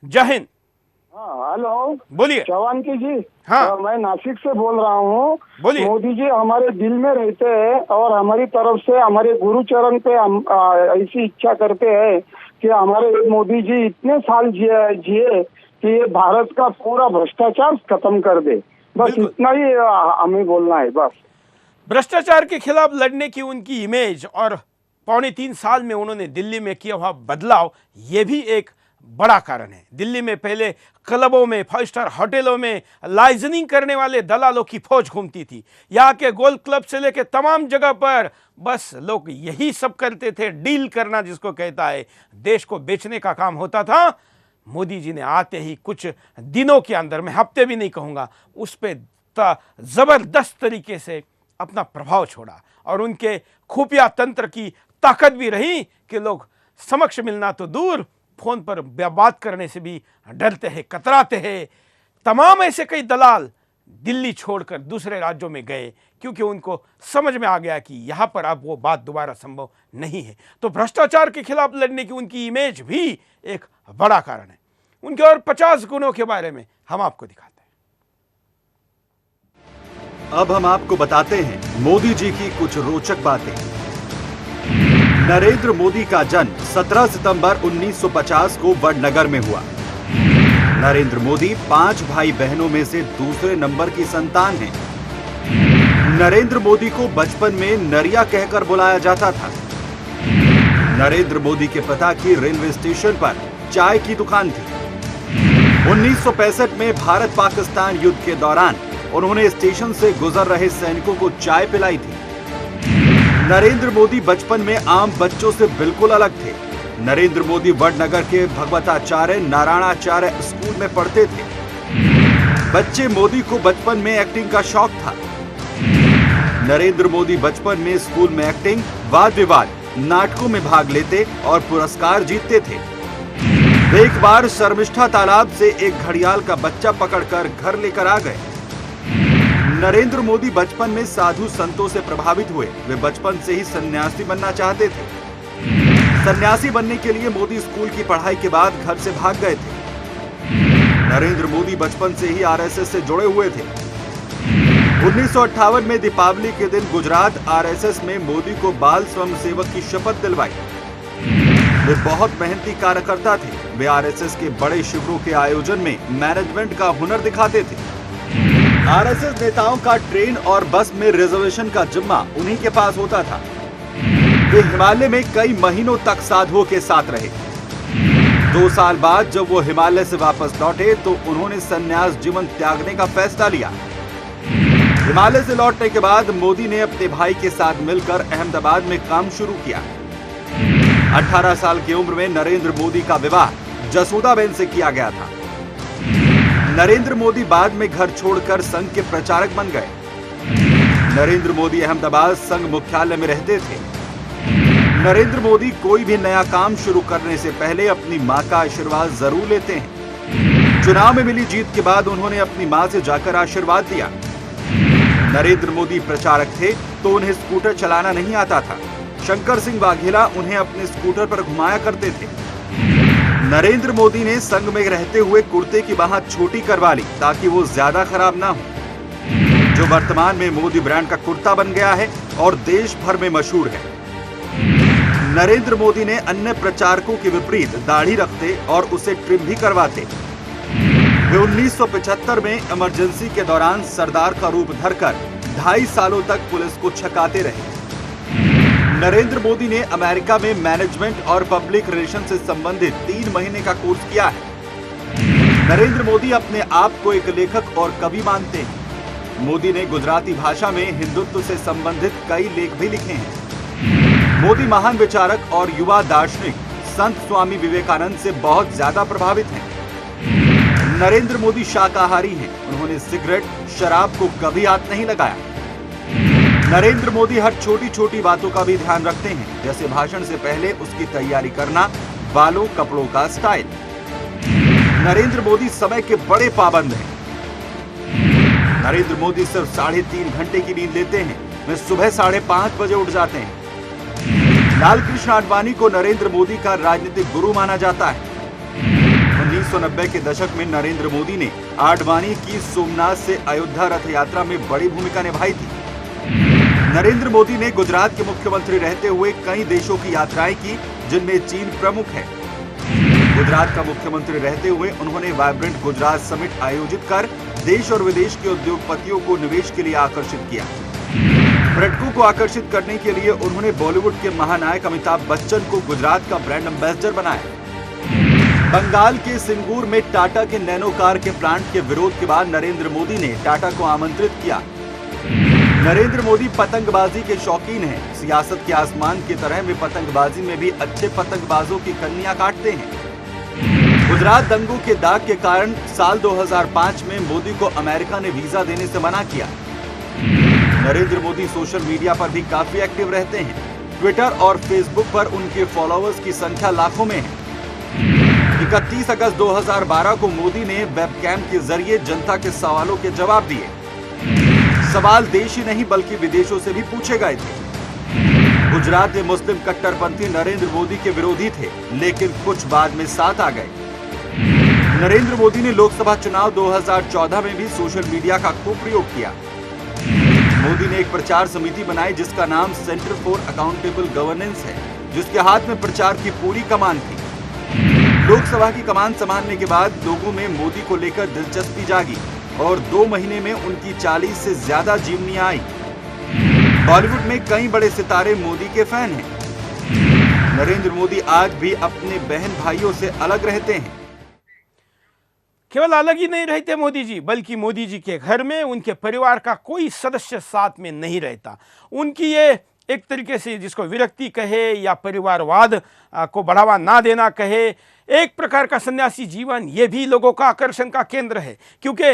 जय हिंद। हाँ, हेलो, बोलिए। चौहान की जी। हाँ, मैं नासिक से बोल रहा हूँ। बोलिए। मोदी जी हमारे दिल में रहते हैं और हमारी तरफ से हमारे गुरुचरण पे हम ऐसी इच्छा करते हैं कि हमारे मोदी जी इतने साल जिए कि ये भारत का पूरा भ्रष्टाचार खत्म कर दे। बस इतना ही हमें बोलना है। बस भ्रष्टाचार के खिलाफ लड़ने की उनकी इमेज और 2.25 साल में उन्होंने दिल्ली में किया हुआ बदलाव, ये भी एक बड़ा कारण है। दिल्ली में पहले क्लबों में, 5 स्टार होटलों में लाइजनिंग करने वाले दलालों की फौज घूमती थी। यहाँ के गोल्फ क्लब से लेकर तमाम जगह पर बस लोग यही सब करते थे, डील करना जिसको कहता है, देश को बेचने का काम होता था। मोदी जी ने आते ही कुछ दिनों के अंदर, मैं हफ्ते भी नहीं कहूँगा, उस पर जबरदस्त तरीके से अपना प्रभाव छोड़ा और उनके खुफिया तंत्र की ताकत भी रही कि लोग समक्ष मिलना तो दूर, फोन पर बात करने से भी डरते हैं, कतराते हैं। तमाम ऐसे कई दलाल दिल्ली छोड़कर दूसरे राज्यों में गए क्योंकि उनको समझ में आ गया कि यहाँ पर अब वो बात दोबारा संभव नहीं है। तो भ्रष्टाचार के खिलाफ लड़ने की उनकी इमेज भी एक बड़ा कारण है। उनके और 50 गुणों के बारे में हम आपको दिखाते हैं। अब हम आपको बताते हैं मोदी जी की कुछ रोचक बातें। नरेंद्र मोदी का जन्म 17 सितंबर 1950 को वडनगर में हुआ। नरेंद्र मोदी 5 भाई बहनों में से दूसरे नंबर की संतान हैं। नरेंद्र मोदी को बचपन में नरिया कहकर बुलाया जाता था। नरेंद्र मोदी के पिता की रेलवे स्टेशन पर चाय की दुकान थी। 1965 में भारत पाकिस्तान युद्ध के दौरान उन्होंने स्टेशन से गुजर रहे सैनिकों को चाय पिलाई थी। नरेंद्र मोदी बचपन में आम बच्चों से बिल्कुल अलग थे। नरेंद्र मोदी वडनगर के भगवताचार्य नारायणाचार्य स्कूल में पढ़ते थे। बच्चे मोदी को बचपन में एक्टिंग का शौक था। नरेंद्र मोदी बचपन में स्कूल में एक्टिंग, वाद विवाद, नाटकों में भाग लेते और पुरस्कार जीतते थे। एक बार शर्मिष्ठा तालाब से एक घड़ियाल का बच्चा पकड़कर घर लेकर आ गए। नरेंद्र मोदी बचपन में साधु संतों से प्रभावित हुए। वे बचपन से ही सन्यासी बनना चाहते थे। सन्यासी बनने के लिए मोदी स्कूल की पढ़ाई के बाद घर से भाग गए थे। नरेंद्र मोदी बचपन से ही आरएसएस से जुड़े हुए थे। 1958 में दीपावली के दिन गुजरात आरएसएस में मोदी को बाल स्वयंसेवक की शपथ दिलवाई। वे बहुत मेहनती कार्यकर्ता थे। वे आरएसएस के बड़े शिविरों के आयोजन में मैनेजमेंट का हुनर दिखाते थे। आरएसएस नेताओं का ट्रेन और बस में रिजर्वेशन का जिम्मा उन्हीं के पास होता था। वे हिमालय में कई महीनों तक साधुओं के साथ रहे। 2 साल बाद जब वो हिमालय से वापस लौटे तो उन्होंने संन्यास जीवन त्यागने का फैसला लिया। हिमालय से लौटने के बाद मोदी ने अपने भाई के साथ मिलकर अहमदाबाद में काम शुरू किया। 18 साल की उम्र में नरेंद्र मोदी का विवाह जसोदाबेन से किया गया था। नरेंद्र मोदी बाद में घर छोड़कर संघ के प्रचारक बन गए। नरेंद्र मोदी अहमदाबाद संघ मुख्यालय में रहते थे। नरेंद्र मोदी कोई भी नया काम शुरू करने से पहले अपनी मां का आशीर्वाद जरूर लेते हैं। चुनाव में मिली जीत के बाद उन्होंने अपनी मां से जाकर आशीर्वाद लिया। नरेंद्र मोदी प्रचारक थे तो उन्हें स्कूटर चलाना नहीं आता था। शंकर सिंह वाघेला उन्हें अपने स्कूटर पर घुमाया करते थे। नरेंद्र मोदी ने संघ में रहते हुए कुर्ते की बाह छोटी करवा ली ताकि वो ज्यादा खराब ना हो, जो वर्तमान में मोदी ब्रांड का कुर्ता बन गया है और देश भर में मशहूर है। नरेंद्र मोदी ने अन्य प्रचारकों के विपरीत दाढ़ी रखते और उसे ट्रिम भी करवाते। वे 1975 में इमरजेंसी के दौरान सरदार का रूप धरकर 2.5 सालों तक पुलिस को छकाते रहे। नरेंद्र मोदी ने अमेरिका में मैनेजमेंट और पब्लिक रिलेशन से संबंधित 3 महीने का कोर्स किया है। नरेंद्र मोदी अपने आप को एक लेखक और कवि मानते हैं। मोदी ने गुजराती भाषा में हिंदुत्व से संबंधित कई लेख भी लिखे हैं। मोदी महान विचारक और युवा दार्शनिक संत स्वामी विवेकानंद से बहुत ज्यादा प्रभावित हैं। नरेंद्र मोदी शाकाहारी हैं। उन्होंने सिगरेट, शराब को कभी हाथ नहीं लगाया। नरेंद्र मोदी हर छोटी छोटी बातों का भी ध्यान रखते हैं, जैसे भाषण से पहले उसकी तैयारी करना, बालों कपड़ों का स्टाइल। नरेंद्र मोदी समय के बड़े पाबंद हैं। नरेंद्र मोदी सिर्फ 3.5 घंटे की नींद लेते हैं। वे सुबह 5:30 बजे उठ जाते हैं। लालकृष्ण आडवाणी को नरेंद्र मोदी का राजनीतिक गुरु माना जाता है। 1990 के दशक में नरेंद्र मोदी ने आडवाणी की सोमनाथ से अयोध्या रथ यात्रा में बड़ी भूमिका निभाई थी। नरेंद्र मोदी ने गुजरात के मुख्यमंत्री रहते हुए कई देशों की यात्राएं की, जिनमें चीन प्रमुख है। गुजरात का मुख्यमंत्री रहते हुए उन्होंने वाइब्रेंट गुजरात समिट आयोजित कर देश और विदेश के उद्योगपतियों को निवेश के लिए आकर्षित किया। पर्यटकों को आकर्षित करने के लिए उन्होंने बॉलीवुड के महानायक अमिताभ बच्चन को गुजरात का ब्रांड एम्बेसडर बनाया। बंगाल के सिंगूर में टाटा के नैनो कार के प्लांट के विरोध के बाद नरेंद्र मोदी ने टाटा को आमंत्रित किया। नरेंद्र मोदी पतंगबाजी के शौकीन हैं। सियासत के आसमान की तरह वे पतंगबाजी में भी अच्छे पतंगबाजों की कन्नियां काटते हैं। गुजरात दंगों के दाग के कारण साल 2005 में मोदी को अमेरिका ने वीजा देने से मना किया। नरेंद्र मोदी सोशल मीडिया पर भी काफी एक्टिव रहते हैं। ट्विटर और फेसबुक पर उनके फॉलोअर्स की संख्या लाखों में है। 31 अगस्त 2012 को मोदी ने वेबकैम के जरिए जनता के सवालों के जवाब दिए। सवाल देश ही नहीं बल्कि विदेशों से भी पूछे गए थे। गुजरात में मुस्लिम कट्टरपंथी नरेंद्र मोदी के विरोधी थे, लेकिन कुछ बाद में साथ आ गए। नरेंद्र मोदी ने लोकसभा चुनाव 2014 में भी सोशल मीडिया का खूब प्रयोग किया। मोदी ने एक प्रचार समिति बनाई जिसका नाम सेंटर फॉर अकाउंटेबल गवर्नेंस है, जिसके हाथ में प्रचार की पूरी कमान थी। लोकसभा की कमान संभालने के बाद लोगों में मोदी को लेकर दिलचस्पी जागी और 2 महीने में उनकी 40 से ज्यादा जीवनियां आई। बॉलीवुड में कई बड़े सितारे मोदी के फैन हैं। नरेंद्र मोदी आज भी अपने बहन भाइयों से अलग रहते हैं। केवल अलग ही नहीं रहते मोदी जी, बल्कि मोदी जी के घर में उनके परिवार का कोई सदस्य साथ में नहीं रहता। उनकी ये एक तरीके से जिसको विरक्ति कहे या परिवारवाद को बढ़ावा ना देना कहे, एक प्रकार का सन्यासी जीवन, ये भी लोगों का आकर्षण का केंद्र है। क्योंकि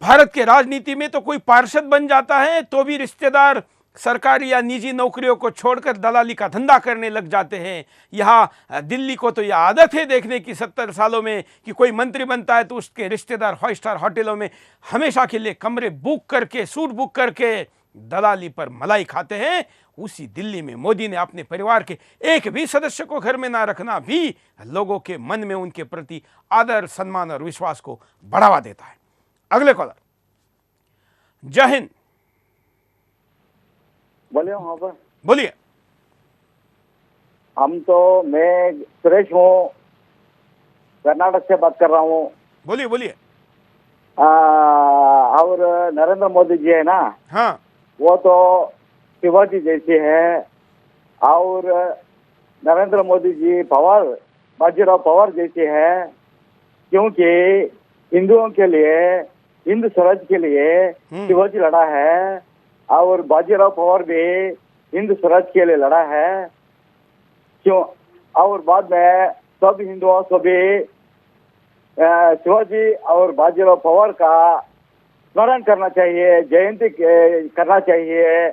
भारत के राजनीति में तो कोई पार्षद बन जाता है तो भी रिश्तेदार सरकारी या निजी नौकरियों को छोड़कर दलाली का धंधा करने लग जाते हैं। यहाँ दिल्ली को तो यह आदत है देखने की 70 सालों में कि कोई मंत्री बनता है तो उसके रिश्तेदार 5 स्टार होटलों में हमेशा के लिए कमरे बुक करके, सूट बुक करके दलाली पर मलाई खाते हैं। उसी दिल्ली में मोदी ने अपने परिवार के एक भी सदस्य को घर में ना रखना भी लोगों के मन में उनके प्रति आदर, सम्मान और विश्वास को बढ़ावा देता है। अगले कॉलर। जय हिंद। बोलिए वहाँ पर। बोलिए। मैं सुरेश हूँ, कर्नाटक से बात कर रहा हूँ। बोलिए बोलिए। और नरेंद्र मोदी जी है ना, हाँ, वो तो शिवाजी जैसे है। और नरेंद्र मोदी जी बाजीराव पवार जैसे है, क्योंकि हिंदुओं के लिए, हिंदू स्वराज के लिए शिवाजी लड़ा है और बाजीराव पवार भी हिंदू स्वराज के लिए लड़ा है। क्यों? और बाद में सब हिंदुओं को भी शिवाजी और बाजीराव पवार का स्मरण करना चाहिए, जयंती करना चाहिए।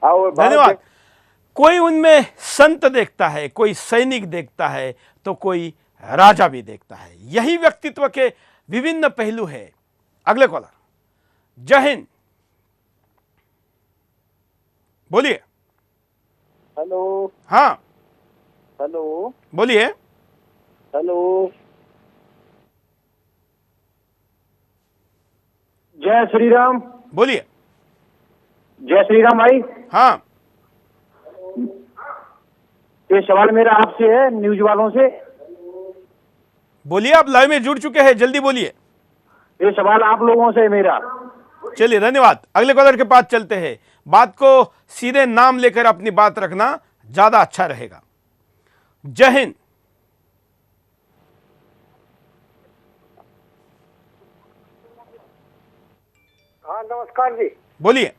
और धन्यवाद। कोई उनमें संत देखता है, कोई सैनिक देखता है, तो कोई राजा भी देखता है। यही व्यक्तित्व के विभिन्न पहलू है। अगले कॉलर। जय हिंद। बोलिए। हेलो। हाँ, हेलो। बोलिए। हेलो। जय श्री राम। बोलिए। जय श्री राम भाई। हाँ, ये सवाल मेरा आपसे है, न्यूज वालों से। बोलिए, आप लाइव में जुड़ चुके हैं, जल्दी बोलिए। ये सवाल आप लोगों से है मेरा। चलिए, धन्यवाद। अगले कॉलर के पास चलते हैं। बात को सीधे नाम लेकर अपनी बात रखना ज्यादा अच्छा रहेगा। जय हिंद। हाँ, नमस्कार जी। बोलिए।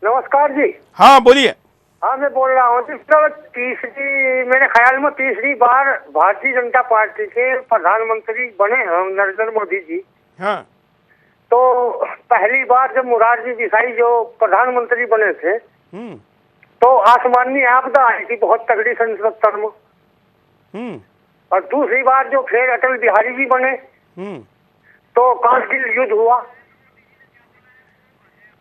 नमस्कार जी। हाँ, बोलिए। हाँ, मैं बोल रहा हूँ मेरे ख्याल में तीसरी बार भारतीय जनता पार्टी के प्रधानमंत्री बने हैं नरेंद्र मोदी जी। हाँ। तो पहली बार जब मोरारजी देसाई जो प्रधानमंत्री बने थे तो आसमानी आपदा आई थी बहुत तगड़ी सन 77 में। और दूसरी बार जो फिर अटल बिहारी जी बने तो कारगिल युद्ध हुआ।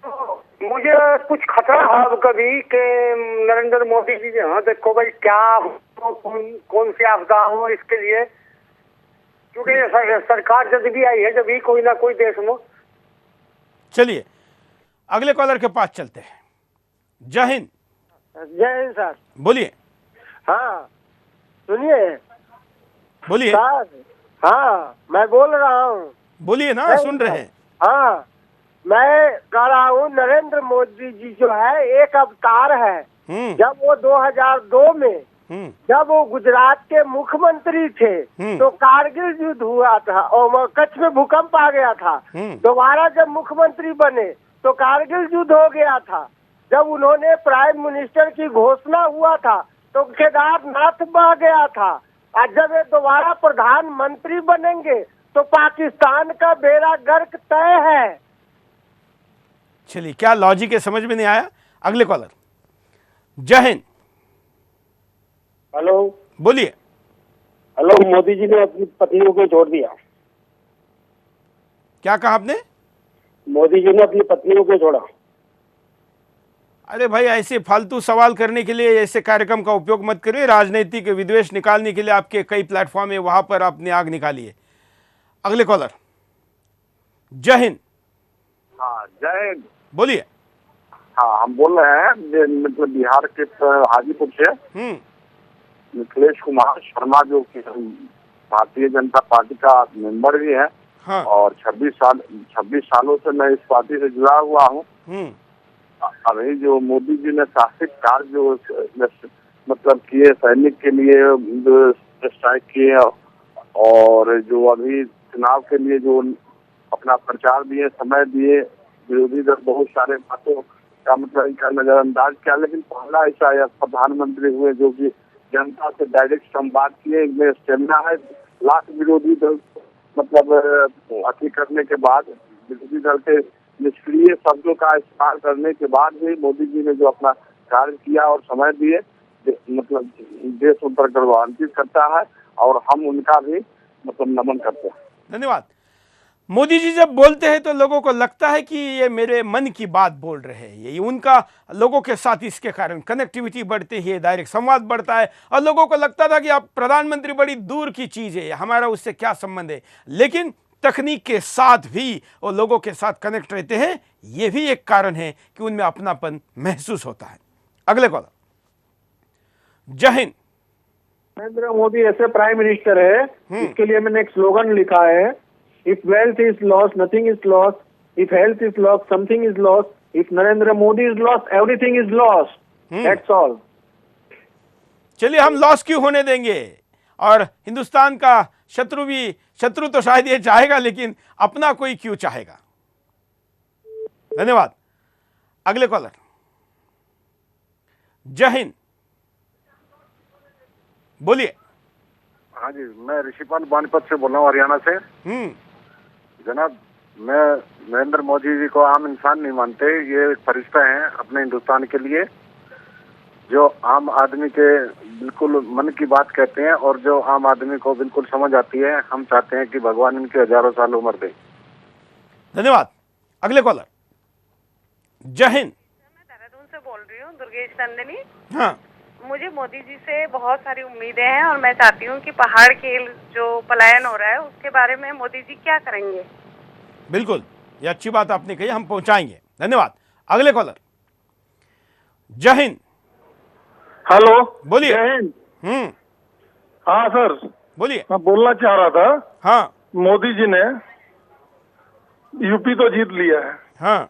तो मुझे कुछ खतरा है कभी कि नरेंद्र मोदी जी हाँ देखो भाई क्या हो, कौन सी आपदा हो इसके लिए, क्योंकि सरकार जब भी आई है जब भी कोई ना कोई देश में। चलिए, अगले कॉलर के पास चलते हैं। जय हिंद। जय हिंद सर। बोलिए। हाँ, सुनिए। बोलिए। सर, हाँ, मैं बोल रहा हूँ। बोलिए ना, सुन रहे हैं। हाँ, मैं कह रहा हूँ नरेंद्र मोदी जी जो है एक अवतार है। जब वो 2002 में जब वो गुजरात के मुख्यमंत्री थे तो कारगिल युद्ध हुआ था और कच्छ में भूकंप आ गया था। दोबारा जब मुख्यमंत्री बने तो कारगिल युद्ध हो गया था। जब उन्होंने प्राइम मिनिस्टर की घोषणा हुआ था तो केदारनाथ बह गया था। और जब ये दोबारा प्रधानमंत्री बनेंगे तो पाकिस्तान का बेड़ा गर्क तय है। चलिए, क्या लॉजिक है समझ में नहीं आया। अगले कॉलर। जय हिंद। हेलो, बोलिए। हेलो, मोदी जी ने अपनी पत्नियों को छोड़ दिया। क्या कहा आपने? मोदी जी ने अपनी पत्नियों को छोड़ा। अरे भाई, ऐसे फालतू सवाल करने के लिए ऐसे कार्यक्रम का उपयोग मत करिए। राजनीतिक विद्वेष निकालने के लिए आपके कई प्लेटफॉर्म है, वहां पर आपने आग निकाली है। अगले कॉलर। जय हिंद। हाँ, जय हिंद। बोलिए। हाँ, हम बोल रहे हैं मतलब बिहार के हाजीपुर से मिथिलेश कुमार शर्मा, जो कि भारतीय जनता पार्टी का मेंबर भी है। हाँ। और 26 सालों से मैं इस पार्टी से जुड़ा हुआ हूँ। अभी जो मोदी जी ने साहसिक कार्य जो मतलब किए, सैनिक के लिए जो स्ट्राइक किए और जो अभी चुनाव के लिए जो अपना प्रचार दिए, समय दिए, विरोधी दल बहुत सारे बातों का मतलब इनका नजरअंदाज किया, लेकिन पहला ऐसा प्रधानमंत्री हुए जो कि जनता से डायरेक्ट संवाद किए। इनमें स्टेमिना है। लाख विरोधी दल मतलब अति करने के बाद, विरोधी दल के निष्क्रिय शब्दों का इस्तेमाल करने के बाद भी मोदी जी ने जो अपना कार्य किया और समय दिए, मतलब देश उन पर गौरवान्वित करता है और हम उनका भी मतलब नमन करते हैं। धन्यवाद। मोदी जी जब बोलते हैं तो लोगों को लगता है कि ये मेरे मन की बात बोल रहे हैं। ये उनका लोगों के साथ इसके कारण कनेक्टिविटी बढ़ती है, डायरेक्ट संवाद बढ़ता है और लोगों को लगता था कि आप प्रधानमंत्री बड़ी दूर की चीज़ है, हमारा उससे क्या संबंध है। लेकिन तकनीक के साथ भी वो लोगों के साथ कनेक्ट रहते हैं। ये भी एक कारण है कि उनमें अपनापन महसूस होता है। अगले कॉलर। जय हिंद। नरेंद्र मोदी ऐसे प्राइम मिनिस्टर है, इसके लिए मैंने एक स्लोगन लिखा है, if wealth is loss nothing is loss, if health is loss something is loss, if Narendra Modi is loss everything is loss. That's all. चलिए, हम लॉस क्यों होने देंगे। और हिंदुस्तान का शत्रु तो शायद ये चाहेगा, लेकिन अपना कोई क्यों चाहेगा। धन्यवाद। अगले कॉलर। जय हिंद। बोलिए। हाँ जी, मैं ऋषिपाल बानीपत से बोल रहा हूँ, हरियाणा से। जनाब, मैं नरेंद्र मोदी जी को आम इंसान नहीं मानते। ये एक फरिश्ता हैं अपने हिंदुस्तान के लिए, जो आम आदमी के बिल्कुल मन की बात कहते हैं और जो आम आदमी को बिल्कुल समझ आती है। हम चाहते हैं कि भगवान इनकी हजारों साल उम्र दे। धन्यवाद। अगले कॉलर। जय हिंद। मैं देहरादून से बोल रही हूँ, दुर्गेश नंदिनी। हाँ। मुझे मोदी जी से बहुत सारी उम्मीदें हैं और मैं चाहती हूँ कि पहाड़ के जो पलायन हो रहा है उसके बारे में मोदी जी क्या करेंगे। बिल्कुल, ये अच्छी बात आपने कही, हम पहुंचाएंगे। धन्यवाद। अगले कॉलर। जय हिंद। हेलो, बोलिए। जय हिंद। हाँ सर, बोलिए। मैं बोलना चाह रहा था। हाँ। मोदी जी ने यूपी तो जीत लिया है। हाँ।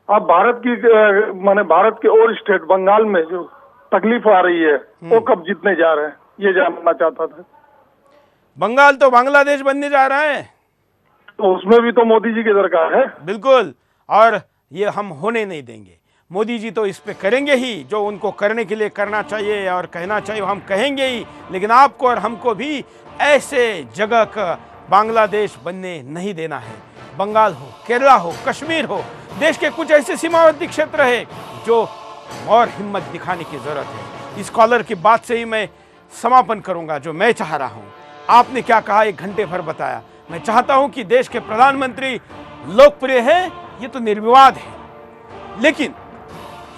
अब भारत के और स्टेट बंगाल में जो तकलीफ आ रही है वो कब जीतने जा रहे हैं, ये जानना चाहता था। बंगाल तो बांग्लादेश बनने जा रहा है, तो उसमें भी तो मोदी जी की दरकार है। बिल्कुल, और ये हम होने नहीं देंगे। मोदी जी तो इस पे करेंगे ही, जो उनको करने के लिए करना चाहिए और कहना चाहिए हम कहेंगे ही। लेकिन आपको और हमको भी ऐसे जगह का बांग्लादेश बनने नहीं देना है। बंगाल हो, केरला हो, कश्मीर हो, देश के कुछ ऐसे सीमावर्ती क्षेत्र है जो और हिम्मत दिखाने की जरूरत है। इस कॉलर की बात से ही मैं समापन करूंगा जो मैं चाह रहा हूं। आपने क्या कहा, 1 घंटे भर बताया। मैं चाहता हूं कि देश के प्रधानमंत्री लोकप्रिय है, ये तो निर्विवाद है, लेकिन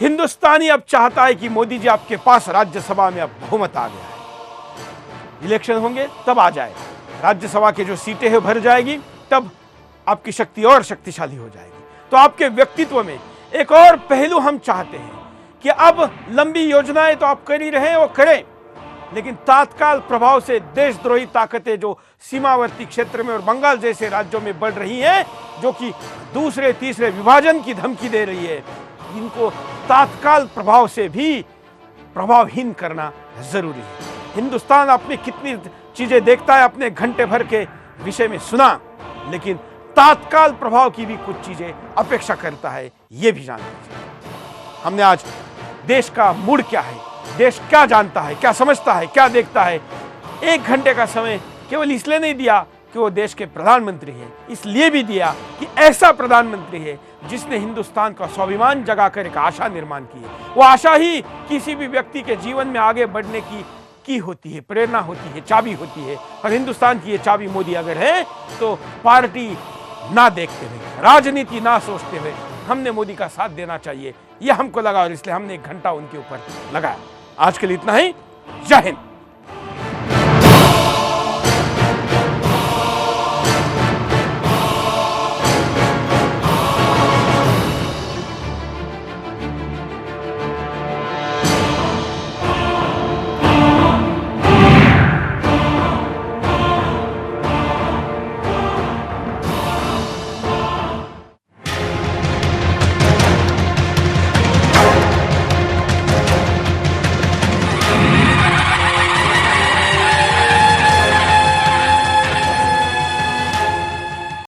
हिंदुस्तानी अब चाहता है कि मोदी जी आपके पास राज्यसभा में अब बहुमत आ गया है। इलेक्शन होंगे तब आ जाएगा, राज्यसभा के जो सीटें हैं भर जाएगी, तब आपकी शक्ति और शक्तिशाली हो जाएगी। तो आपके व्यक्तित्व में एक और पहलू हम चाहते हैं कि अब लंबी योजनाएं तो आप कर ही रहे हैं, वो करें, लेकिन तात्काल प्रभाव से देशद्रोही ताकतें जो सीमावर्ती क्षेत्र में और बंगाल जैसे राज्यों में बढ़ रही हैं, जो कि दूसरे तीसरे विभाजन की धमकी दे रही है, इनको तात्काल प्रभाव से भी प्रभावहीन करना जरूरी है। हिंदुस्तान अपनी कितनी चीजें देखता है अपने घंटे भर के विषय में सुना, लेकिन तात्काल प्रभाव की भी कुछ चीजें अपेक्षा करता है, ये भी जान लीजिए। हमने आज देश का मूड क्या है, देश क्या जानता है, क्या समझता है, क्या देखता है, 1 घंटे का समय केवल इसलिए नहीं दिया कि वो देश के प्रधानमंत्री हैं, इसलिए भी दिया कि ऐसा प्रधानमंत्री है जिसने हिंदुस्तान का स्वाभिमान जगाकर एक आशा निर्माण की है। वो आशा ही किसी भी व्यक्ति के जीवन में आगे बढ़ने की होती है, प्रेरणा होती है, चाबी होती है। और हिंदुस्तान की ये चाबी मोदी अगर है तो पार्टी ना देखते हुए, राजनीति ना सोचते हुए हमने मोदी का साथ देना चाहिए, ये हमको लगा और इसलिए हमने 1 घंटा उनके ऊपर लगाया। आज के लिए इतना ही। जय हिंद।